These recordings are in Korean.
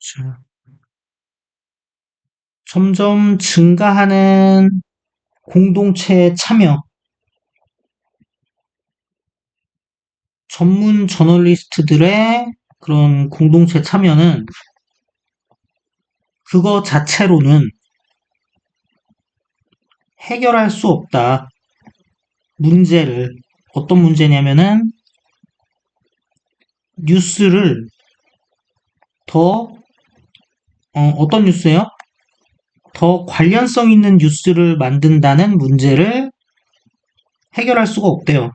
자, 점점 증가하는 공동체 참여, 전문 저널리스트들의 그런 공동체 참여는 그거 자체로는 해결할 수 없다. 문제를, 어떤 문제냐면은 뉴스를 더, 어떤 뉴스예요? 더 관련성 있는 뉴스를 만든다는 문제를 해결할 수가 없대요.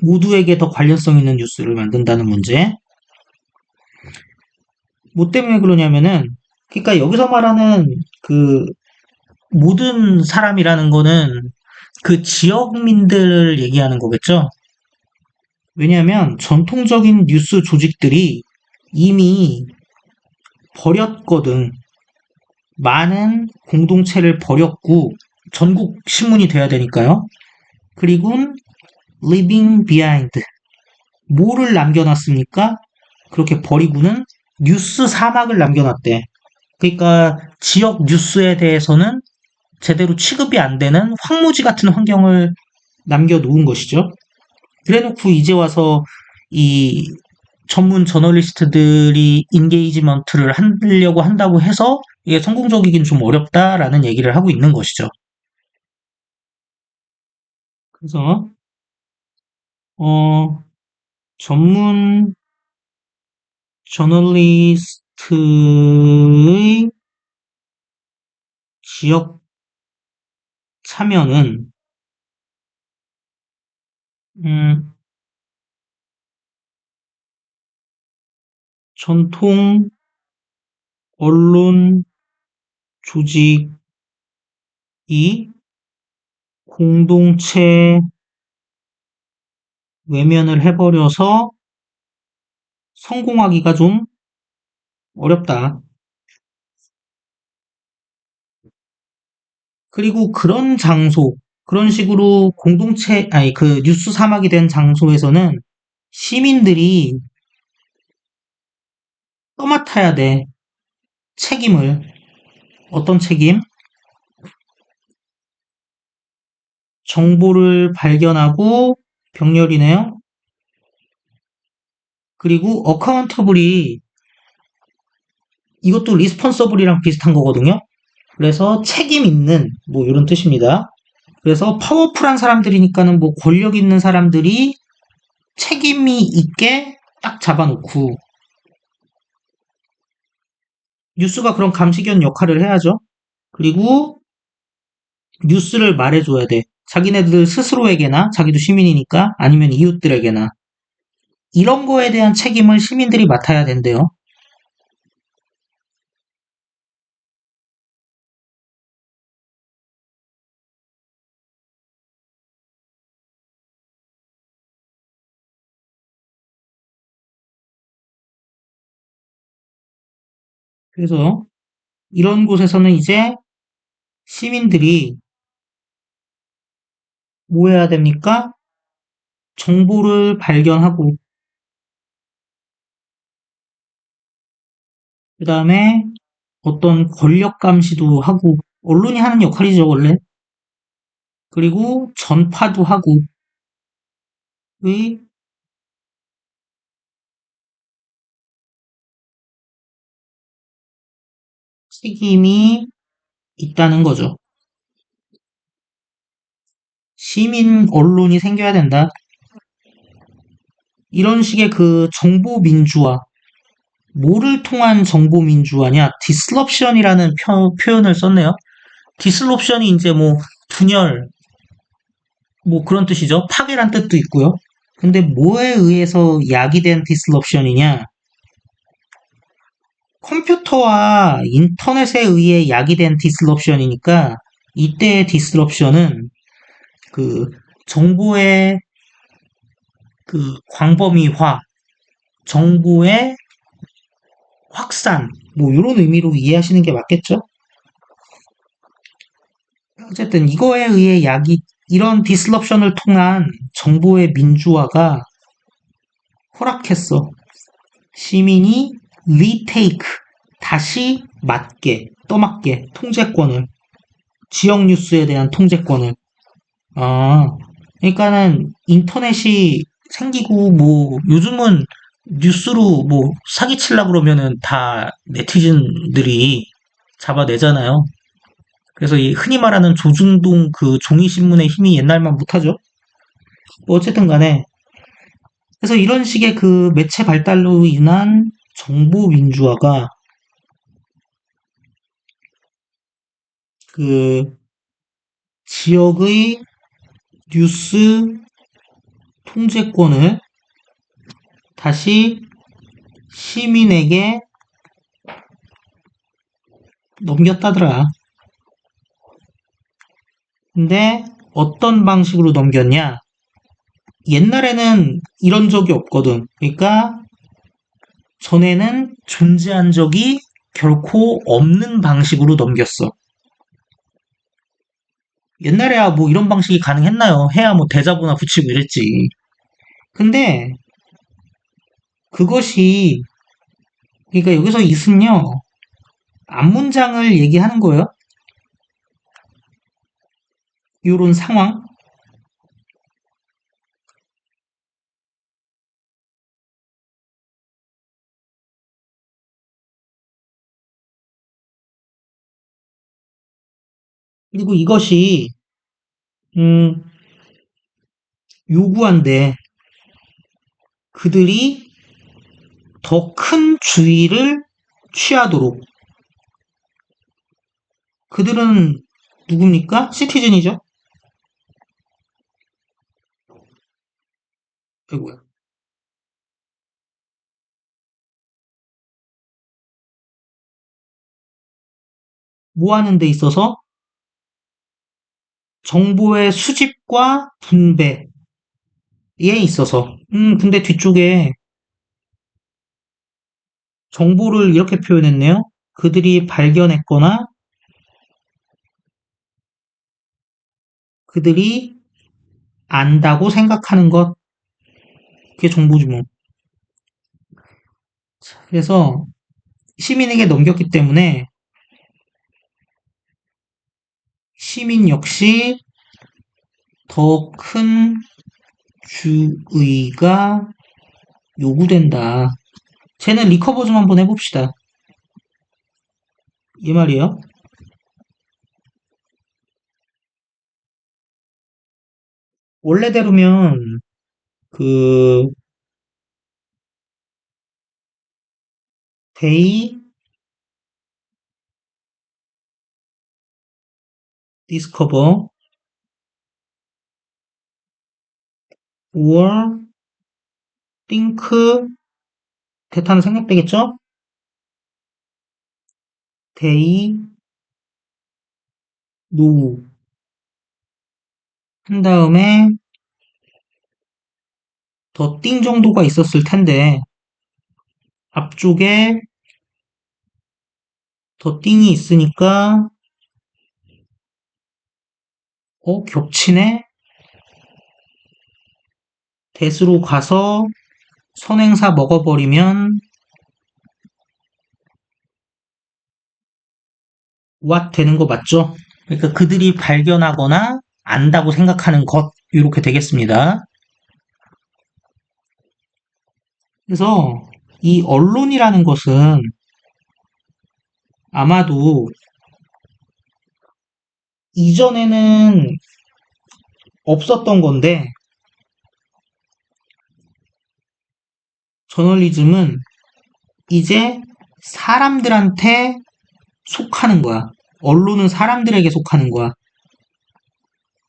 모두에게 더 관련성 있는 뉴스를 만든다는 문제. 뭐 때문에 그러냐면은, 그러니까 여기서 말하는 그 모든 사람이라는 거는 그 지역민들을 얘기하는 거겠죠. 왜냐하면 전통적인 뉴스 조직들이 이미 버렸거든. 많은 공동체를 버렸고 전국 신문이 돼야 되니까요. 그리고 leaving behind. 뭐를 남겨놨습니까? 그렇게 버리고는 뉴스 사막을 남겨놨대. 그러니까 지역 뉴스에 대해서는 제대로 취급이 안 되는 황무지 같은 환경을 남겨놓은 것이죠. 그래놓고 이제 와서 이 전문 저널리스트들이 인게이지먼트를 하려고 한다고 해서 이게 성공적이긴 좀 어렵다라는 얘기를 하고 있는 것이죠. 그래서 어, 전문 저널리스트의 지역 참여는 음, 전통 언론 조직이 공동체 외면을 해버려서 성공하기가 좀 어렵다. 그리고 그런 장소, 그런 식으로 공동체, 아니, 그 뉴스 사막이 된 장소에서는 시민들이 떠맡아야 돼. 책임을. 어떤 책임? 정보를 발견하고 병렬이네요. 그리고 어카운터블이 이것도 리스폰서블이랑 비슷한 거거든요. 그래서 책임 있는 뭐 이런 뜻입니다. 그래서 파워풀한 사람들이니까는 뭐 권력 있는 사람들이 책임이 있게 딱 잡아놓고 뉴스가 그런 감시견 역할을 해야죠. 그리고 뉴스를 말해줘야 돼. 자기네들 스스로에게나 자기도 시민이니까 아니면 이웃들에게나 이런 거에 대한 책임을 시민들이 맡아야 된대요. 그래서 이런 곳에서는 이제 시민들이 뭐 해야 됩니까? 정보를 발견하고 그 다음에 어떤 권력 감시도 하고 언론이 하는 역할이죠 원래. 그리고 전파도 하고 의 책임이 있다는 거죠. 시민 언론이 생겨야 된다. 이런 식의 그 정보 민주화, 뭐를 통한 정보 민주화냐? 디스럽션이라는 표현을 썼네요. 디스럽션이 이제 뭐 분열, 뭐 그런 뜻이죠. 파괴란 뜻도 있고요. 근데 뭐에 의해서 야기된 디스럽션이냐? 컴퓨터와 인터넷에 의해 야기된 디스럽션이니까 이때의 디스럽션은 그 정보의 그 광범위화, 정보의 확산, 뭐 이런 의미로 이해하시는 게 맞겠죠? 어쨌든 이거에 의해 이런 디스럽션을 통한 정보의 민주화가 허락했어. 시민이 retake, 다시 맡게, 떠맡게, 통제권을, 지역 뉴스에 대한 통제권을. 아, 그러니까는 인터넷이 생기고 뭐 요즘은 뉴스로 뭐 사기치려 그러면은 다 네티즌들이 잡아내잖아요. 그래서 이 흔히 말하는 조중동 그 종이신문의 힘이 옛날만 못하죠. 뭐 어쨌든 간에 그래서 이런 식의 그 매체 발달로 인한 정보 민주화가 그 지역의 뉴스 통제권을 다시 시민에게 넘겼다더라. 근데 어떤 방식으로 넘겼냐? 옛날에는 이런 적이 없거든. 그러니까 전에는 존재한 적이 결코 없는 방식으로 넘겼어. 옛날에야 뭐 이런 방식이 가능했나요? 해야 뭐 대자보나 붙이고 이랬지. 근데 그것이 그러니까 여기서 이은요 앞문장을 얘기하는 거예요. 요런 상황. 그리고 이것이 음, 요구한데 그들이 더 큰 주의를 취하도록. 그들은 누굽니까? 시티즌이죠. 아이고야. 뭐 하는 데 있어서 정보의 수집과 분배에 있어서. 근데 뒤쪽에 정보를 이렇게 표현했네요. 그들이 발견했거나 그들이 안다고 생각하는 것. 그게 정보지 뭐. 그래서 시민에게 넘겼기 때문에 시민 역시 더 큰 주의가 요구된다. 쟤는 리커버 좀 한번 해봅시다. 이 말이에요. 원래대로면 그 they discover or think 대타는 생략되겠죠? they know 한 다음에 더 띵 정도가 있었을 텐데 앞쪽에 더 띵이 있으니까 겹치네? 대수로 가서 선행사 먹어버리면 what 되는 거 맞죠? 그러니까 그들이 발견하거나 안다고 생각하는 것 이렇게 되겠습니다. 그래서 이 언론이라는 것은 아마도 이전에는 없었던 건데 저널리즘은 이제 사람들한테 속하는 거야. 언론은 사람들에게 속하는 거야.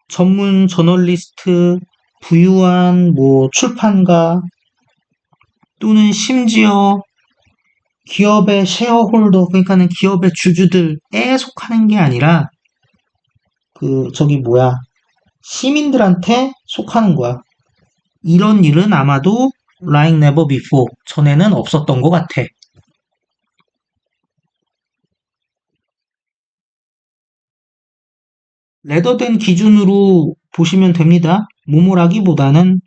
전문 저널리스트, 부유한 뭐 출판가 또는 심지어 기업의 쉐어홀더 그러니까는 기업의 주주들에 속하는 게 아니라 그 저기 뭐야 시민들한테 속하는 거야. 이런 일은 아마도 like never before 전에는 없었던 것 같아. 레더된 기준으로 보시면 됩니다. 모모라기보다는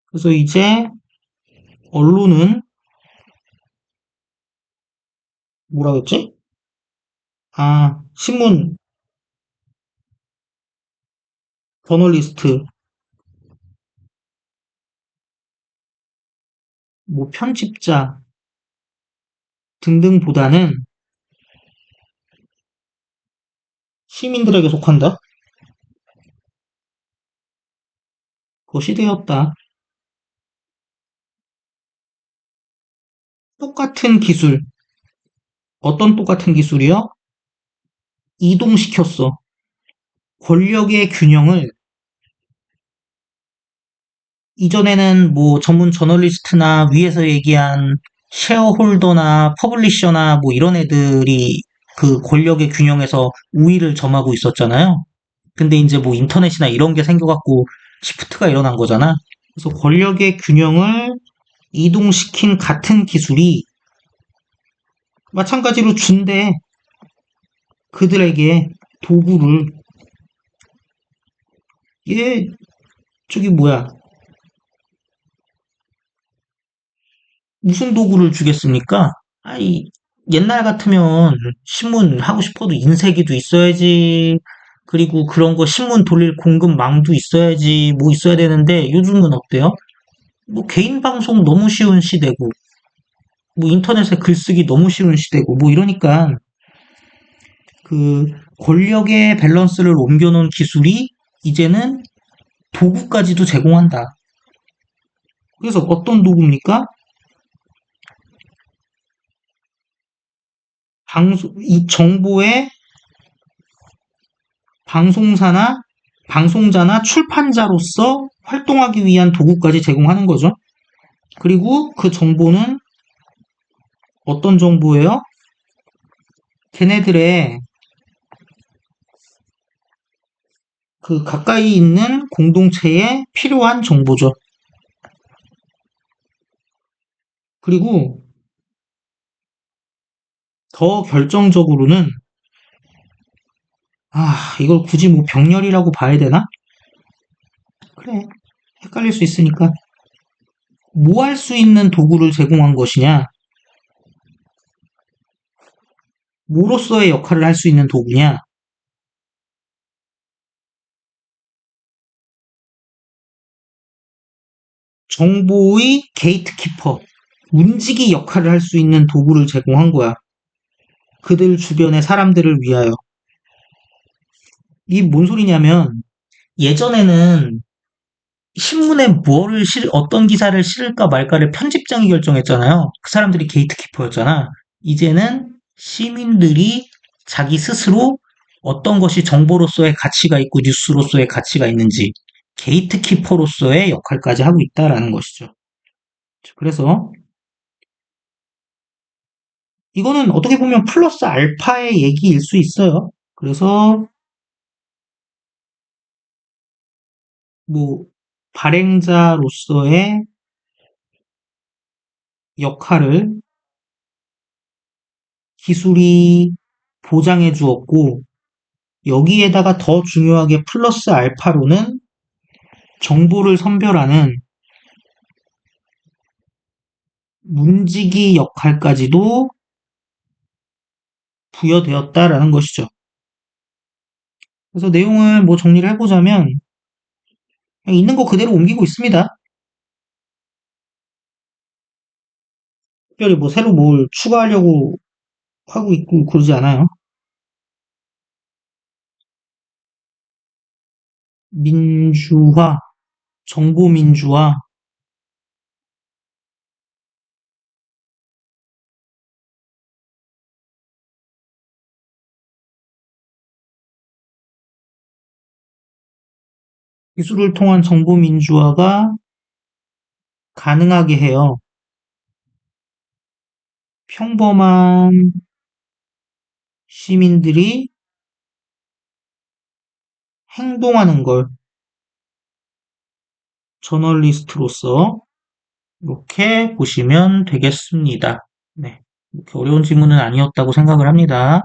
그래서 이제 언론은 뭐라 그랬지? 아, 신문, 저널리스트, 뭐 편집자 등등보다는 시민들에게 속한다? 것이 되었다. 똑같은 기술, 어떤 똑같은 기술이요? 이동시켰어. 권력의 균형을 이전에는 뭐 전문 저널리스트나 위에서 얘기한 쉐어홀더나 퍼블리셔나 뭐 이런 애들이 그 권력의 균형에서 우위를 점하고 있었잖아요. 근데 이제 뭐 인터넷이나 이런 게 생겨갖고 시프트가 일어난 거잖아. 그래서 권력의 균형을 이동시킨 같은 기술이 마찬가지로 준대. 그들에게 도구를. 얘 저기 뭐야, 무슨 도구를 주겠습니까? 아이, 옛날 같으면 신문 하고 싶어도 인쇄기도 있어야지. 그리고 그런 거 신문 돌릴 공급망도 있어야지. 뭐 있어야 되는데 요즘은 어때요? 뭐 개인 방송 너무 쉬운 시대고, 뭐 인터넷에 글쓰기 너무 쉬운 시대고, 뭐 이러니까 그 권력의 밸런스를 옮겨놓은 기술이 이제는 도구까지도 제공한다. 그래서 어떤 도구입니까? 이 정보의 방송사나 방송자나 출판자로서 활동하기 위한 도구까지 제공하는 거죠. 그리고 그 정보는 어떤 정보예요? 걔네들의 그 가까이 있는 공동체에 필요한 정보죠. 그리고 더 결정적으로는, 이걸 굳이 뭐 병렬이라고 봐야 되나? 그래, 헷갈릴 수 있으니까. 뭐 할 수 있는 도구를 제공한 것이냐? 뭐로서의 역할을 할 수 있는 도구냐? 정보의 게이트키퍼, 문지기 역할을 할 수 있는 도구를 제공한 거야. 그들 주변의 사람들을 위하여. 이 뭔 소리냐면, 예전에는 신문에 어떤 기사를 실을까 말까를 편집장이 결정했잖아요. 그 사람들이 게이트키퍼였잖아. 이제는 시민들이 자기 스스로 어떤 것이 정보로서의 가치가 있고 뉴스로서의 가치가 있는지 게이트키퍼로서의 역할까지 하고 있다라는 것이죠. 그래서 이거는 어떻게 보면 플러스 알파의 얘기일 수 있어요. 그래서 뭐 발행자로서의 역할을 기술이 보장해 주었고, 여기에다가 더 중요하게 플러스 알파로는 정보를 선별하는 문지기 역할까지도 부여되었다라는 것이죠. 그래서 내용을 뭐 정리를 해보자면 그냥 있는 거 그대로 옮기고 있습니다. 특별히 뭐 새로 뭘 추가하려고 하고 있고 그러지 않아요. 민주화, 정보민주화, 기술을 통한 정보민주화가 가능하게 해요. 평범한 시민들이 행동하는 걸 저널리스트로서 이렇게 보시면 되겠습니다. 네. 이렇게 어려운 질문은 아니었다고 생각을 합니다.